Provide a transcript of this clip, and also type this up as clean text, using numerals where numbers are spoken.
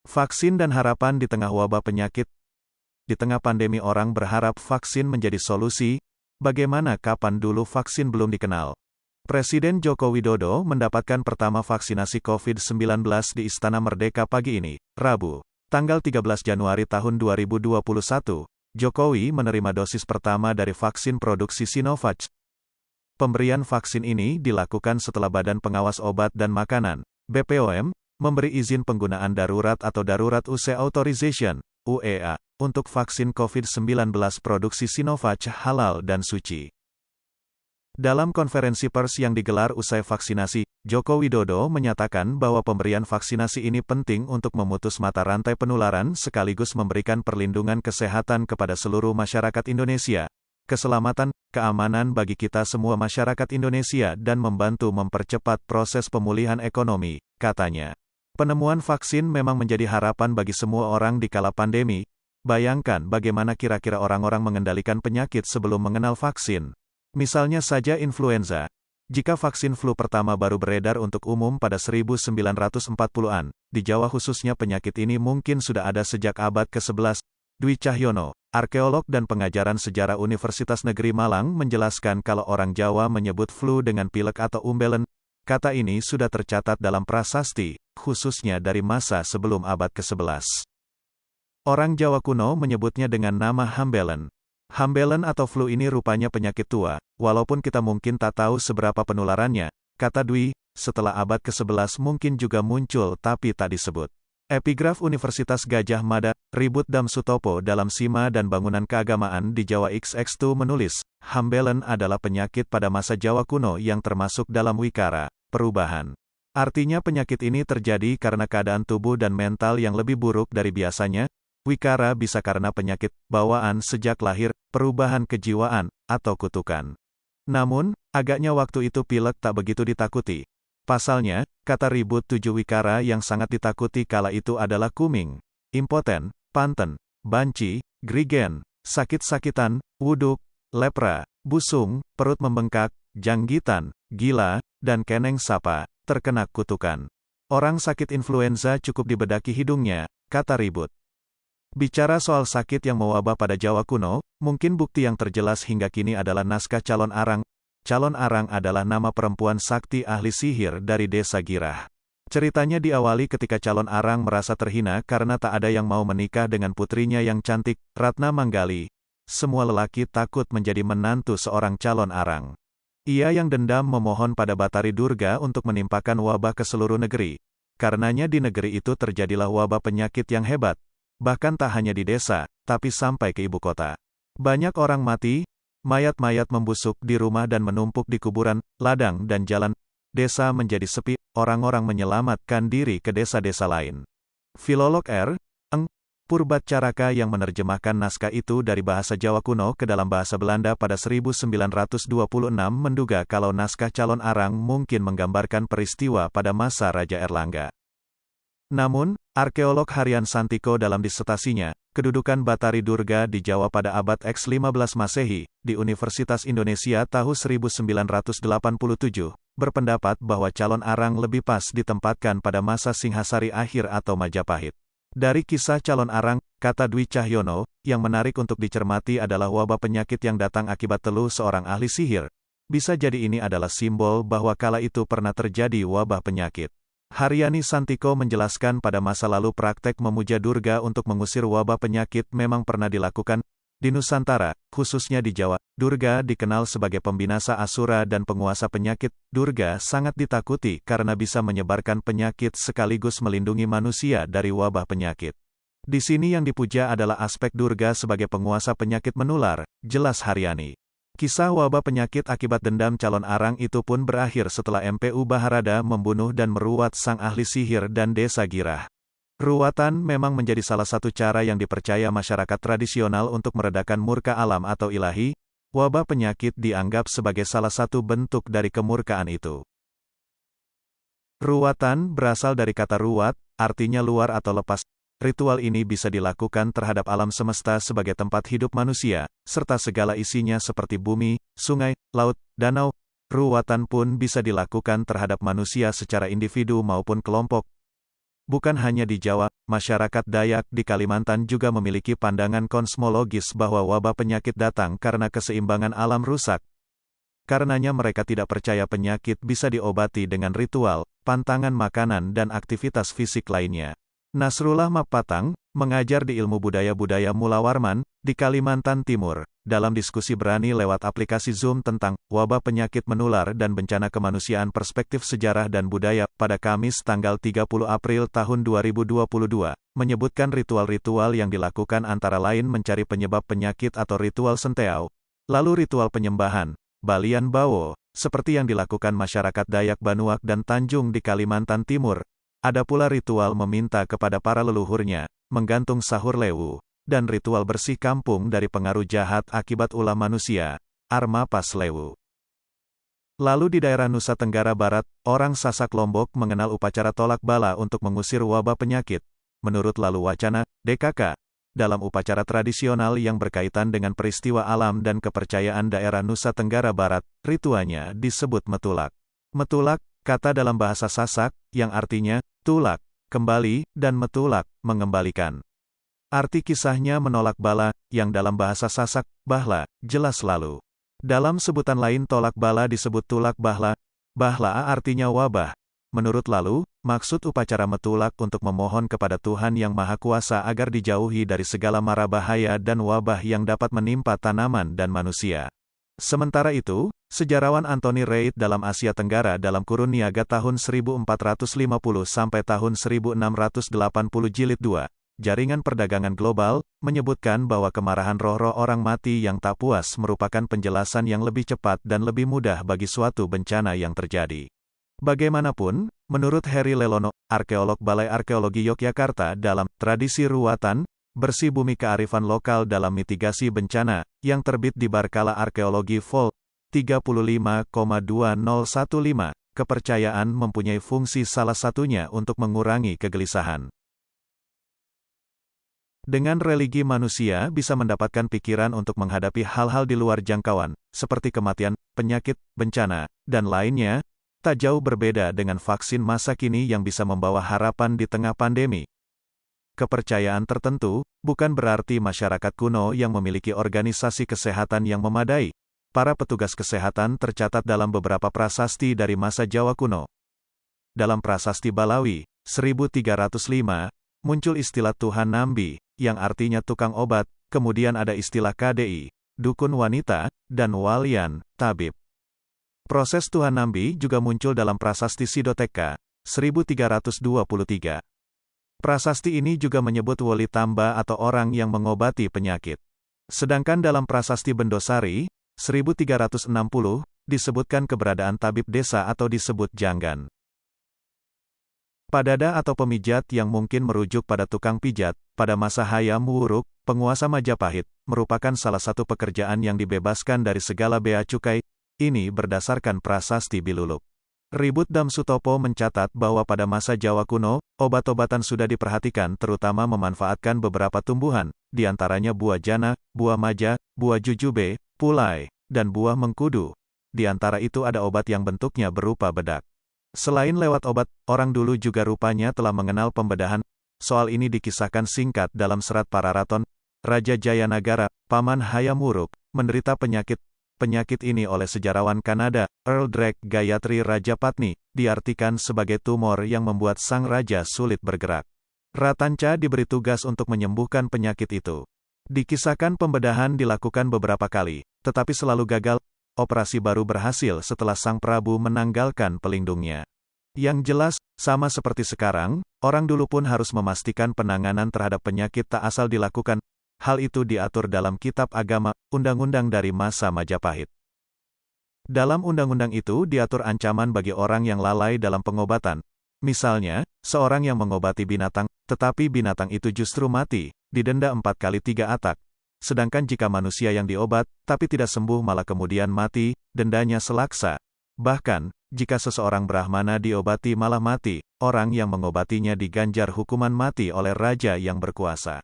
Vaksin dan harapan di tengah wabah penyakit. Di tengah pandemi orang berharap vaksin menjadi solusi. Bagaimana kapan dulu vaksin belum dikenal? Presiden Joko Widodo mendapatkan pertama vaksinasi COVID-19 di Istana Merdeka pagi ini, Rabu, tanggal 13 Januari tahun 2021. Jokowi menerima dosis pertama dari vaksin produksi Sinovac. Pemberian vaksin ini dilakukan setelah Badan Pengawas Obat dan Makanan, BPOM, memberi izin penggunaan darurat atau Darurat Use Authorization, UEA, untuk vaksin COVID-19 produksi Sinovac halal dan suci. Dalam konferensi pers yang digelar usai vaksinasi, Joko Widodo menyatakan bahwa pemberian vaksinasi ini penting untuk memutus mata rantai penularan sekaligus memberikan perlindungan kesehatan kepada seluruh masyarakat Indonesia, keselamatan, keamanan bagi kita semua masyarakat Indonesia dan membantu mempercepat proses pemulihan ekonomi, katanya. Penemuan vaksin memang menjadi harapan bagi semua orang di kala pandemi. Bayangkan bagaimana kira-kira orang-orang mengendalikan penyakit sebelum mengenal vaksin. Misalnya saja influenza. Jika vaksin flu pertama baru beredar untuk umum pada 1940-an, di Jawa khususnya penyakit ini mungkin sudah ada sejak abad ke-11. Dwi Cahyono, arkeolog dan pengajaran sejarah Universitas Negeri Malang menjelaskan kalau orang Jawa menyebut flu dengan pilek atau umbelen. Kata ini sudah tercatat dalam prasasti, khususnya dari masa sebelum abad ke-11. Orang Jawa kuno menyebutnya dengan nama hambelen. Hambelen atau flu ini rupanya penyakit tua, walaupun kita mungkin tak tahu seberapa penularannya, kata Dwi, setelah abad ke-11 mungkin juga muncul tapi tak disebut. Epigraf Universitas Gadjah Mada, Ribut Dam Sutopo dalam Sima dan Bangunan Keagamaan di Jawa XX2 menulis, hambelen adalah penyakit pada masa Jawa kuno yang termasuk dalam wikara, perubahan. Artinya penyakit ini terjadi karena keadaan tubuh dan mental yang lebih buruk dari biasanya. Wikara bisa karena penyakit bawaan sejak lahir, perubahan kejiwaan, atau kutukan. Namun, agaknya waktu itu pilek tak begitu ditakuti. Pasalnya, kata Ribut 7 wikara yang sangat ditakuti kala itu adalah kuming, impoten, panten, banci, grigen, sakit-sakitan, wuduk, lepra, busung, perut membengkak, janggitan, gila, dan keneng sapa, terkena kutukan. Orang sakit influenza cukup dibedaki hidungnya, kata Ribut. Bicara soal sakit yang mewabah pada Jawa kuno, mungkin bukti yang terjelas hingga kini adalah naskah Calon Arang. Calon Arang adalah nama perempuan sakti ahli sihir dari desa Girah. Ceritanya diawali ketika Calon Arang merasa terhina karena tak ada yang mau menikah dengan putrinya yang cantik, Ratna Manggali. Semua lelaki takut menjadi menantu seorang Calon Arang. Ia yang dendam memohon pada Batari Durga untuk menimpakan wabah ke seluruh negeri. Karenanya di negeri itu terjadilah wabah penyakit yang hebat. Bahkan tak hanya di desa, tapi sampai ke ibu kota. Banyak orang mati, mayat-mayat membusuk di rumah dan menumpuk di kuburan, ladang dan jalan. Desa menjadi sepi, orang-orang menyelamatkan diri ke desa-desa lain. Filolog R. Eng. Purbatcaraka yang menerjemahkan naskah itu dari bahasa Jawa kuno ke dalam bahasa Belanda pada 1926 menduga kalau naskah Calon Arang mungkin menggambarkan peristiwa pada masa Raja Erlangga. Namun, arkeolog Harian Santiko dalam disertasinya, Kedudukan Batari Durga di Jawa pada abad X15 Masehi, di Universitas Indonesia tahun 1987, berpendapat bahwa Calon Arang lebih pas ditempatkan pada masa Singhasari akhir atau Majapahit. Dari kisah Calon Arang, kata Dwi Cahyono, yang menarik untuk dicermati adalah wabah penyakit yang datang akibat teluh seorang ahli sihir. Bisa jadi ini adalah simbol bahwa kala itu pernah terjadi wabah penyakit. Haryani Santiko menjelaskan pada masa lalu praktek memuja Durga untuk mengusir wabah penyakit memang pernah dilakukan. Di Nusantara, khususnya di Jawa, Durga dikenal sebagai pembinasa asura dan penguasa penyakit. Durga sangat ditakuti karena bisa menyebarkan penyakit sekaligus melindungi manusia dari wabah penyakit. Di sini yang dipuja adalah aspek Durga sebagai penguasa penyakit menular, jelas Haryani. Kisah wabah penyakit akibat dendam Calon Arang itu pun berakhir setelah MPU Baharada membunuh dan meruat sang ahli sihir dan desa Girah. Ruatan memang menjadi salah satu cara yang dipercaya masyarakat tradisional untuk meredakan murka alam atau ilahi. Wabah penyakit dianggap sebagai salah satu bentuk dari kemurkaan itu. Ruatan berasal dari kata ruat, artinya luar atau lepas. Ritual ini bisa dilakukan terhadap alam semesta sebagai tempat hidup manusia, serta segala isinya seperti bumi, sungai, laut, danau. Ruatan pun bisa dilakukan terhadap manusia secara individu maupun kelompok. Bukan hanya di Jawa, masyarakat Dayak di Kalimantan juga memiliki pandangan kosmologis bahwa wabah penyakit datang karena keseimbangan alam rusak. Karenanya mereka tidak percaya penyakit bisa diobati dengan ritual, pantangan makanan dan aktivitas fisik lainnya. Nasrullah Mapatang, mengajar di Ilmu Budaya-Budaya Mulawarman, di Kalimantan Timur, dalam diskusi berani lewat aplikasi Zoom tentang wabah penyakit menular dan bencana kemanusiaan perspektif sejarah dan budaya pada Kamis tanggal 30 April tahun 2022, menyebutkan ritual-ritual yang dilakukan antara lain mencari penyebab penyakit atau ritual senteau, lalu ritual penyembahan, balian bawo, seperti yang dilakukan masyarakat Dayak Banuak dan Tanjung di Kalimantan Timur. Ada pula ritual meminta kepada para leluhurnya, menggantung sahur lewu, dan ritual bersih kampung dari pengaruh jahat akibat ulah manusia, arma pas lewu. Lalu di daerah Nusa Tenggara Barat, orang Sasak Lombok mengenal upacara tolak bala untuk mengusir wabah penyakit. Menurut Lalu Wacana, DKK, dalam upacara tradisional yang berkaitan dengan peristiwa alam dan kepercayaan daerah Nusa Tenggara Barat, ritualnya disebut metulak. Metulak, kata dalam bahasa Sasak, yang artinya, tulak, kembali, dan metulak, mengembalikan. Arti kisahnya menolak bala, yang dalam bahasa Sasak, bahla, jelas lalu. Dalam sebutan lain tolak bala disebut tulak bahla, bahla artinya wabah. Menurut Lalu, maksud upacara metulak untuk memohon kepada Tuhan Yang Maha Kuasa agar dijauhi dari segala mara bahaya dan wabah yang dapat menimpa tanaman dan manusia. Sementara itu, sejarawan Anthony Reid dalam Asia Tenggara dalam Kurun Niaga tahun 1450 sampai tahun 1680 jilid 2, Jaringan Perdagangan Global, menyebutkan bahwa kemarahan roh-roh orang mati yang tak puas merupakan penjelasan yang lebih cepat dan lebih mudah bagi suatu bencana yang terjadi. Bagaimanapun, menurut Heri Lelono, arkeolog Balai Arkeologi Yogyakarta dalam Tradisi Ruwatan, Bersih Bumi Kearifan Lokal dalam Mitigasi Bencana, yang terbit di Barkala Arkeologi Vol. 35,2015, kepercayaan mempunyai fungsi salah satunya untuk mengurangi kegelisahan. Dengan religi manusia bisa mendapatkan pikiran untuk menghadapi hal-hal di luar jangkauan, seperti kematian, penyakit, bencana, dan lainnya, tak jauh berbeda dengan vaksin masa kini yang bisa membawa harapan di tengah pandemi. Kepercayaan tertentu, bukan berarti masyarakat kuno yang memiliki organisasi kesehatan yang memadai. Para petugas kesehatan tercatat dalam beberapa prasasti dari masa Jawa kuno. Dalam prasasti Balawi, 1305, muncul istilah Tuhan Nambi, yang artinya tukang obat, kemudian ada istilah KDI, dukun wanita, dan walian, tabib. Proses Tuhan Nambi juga muncul dalam prasasti Sidoteka, 1323. Prasasti ini juga menyebut wali tamba atau orang yang mengobati penyakit. Sedangkan dalam prasasti Bendosari, 1360, disebutkan keberadaan tabib desa atau disebut janggan. Padada atau pemijat yang mungkin merujuk pada tukang pijat, pada masa Hayam Wuruk, penguasa Majapahit, merupakan salah satu pekerjaan yang dibebaskan dari segala bea cukai, ini berdasarkan prasasti Biluluk. Ribut Dam Sutopo mencatat bahwa pada masa Jawa kuno, obat-obatan sudah diperhatikan terutama memanfaatkan beberapa tumbuhan, di antaranya buah jana, buah maja, buah jujube, pulai, dan buah mengkudu. Di antara itu ada obat yang bentuknya berupa bedak. Selain lewat obat, orang dulu juga rupanya telah mengenal pembedahan. Soal ini dikisahkan singkat dalam serat Pararaton. Raja Jayanagara, paman Hayam Wuruk, menderita penyakit. Penyakit ini oleh sejarawan Kanada, Earl Drake Gayatri Rajapatni, diartikan sebagai tumor yang membuat sang raja sulit bergerak. Ratanca diberi tugas untuk menyembuhkan penyakit itu. Dikisahkan pembedahan dilakukan beberapa kali, tetapi selalu gagal. Operasi baru berhasil setelah sang Prabu menanggalkan pelindungnya. Yang jelas, sama seperti sekarang, orang dulu pun harus memastikan penanganan terhadap penyakit tak asal dilakukan. Hal itu diatur dalam kitab agama, undang-undang dari masa Majapahit. Dalam undang-undang itu diatur ancaman bagi orang yang lalai dalam pengobatan. Misalnya, seorang yang mengobati binatang, tetapi binatang itu justru mati, didenda 4 kali 3 atak. Sedangkan jika manusia yang diobat, tapi tidak sembuh malah kemudian mati, dendanya selaksa. Bahkan, jika seseorang Brahmana diobati malah mati, orang yang mengobatinya diganjar hukuman mati oleh raja yang berkuasa.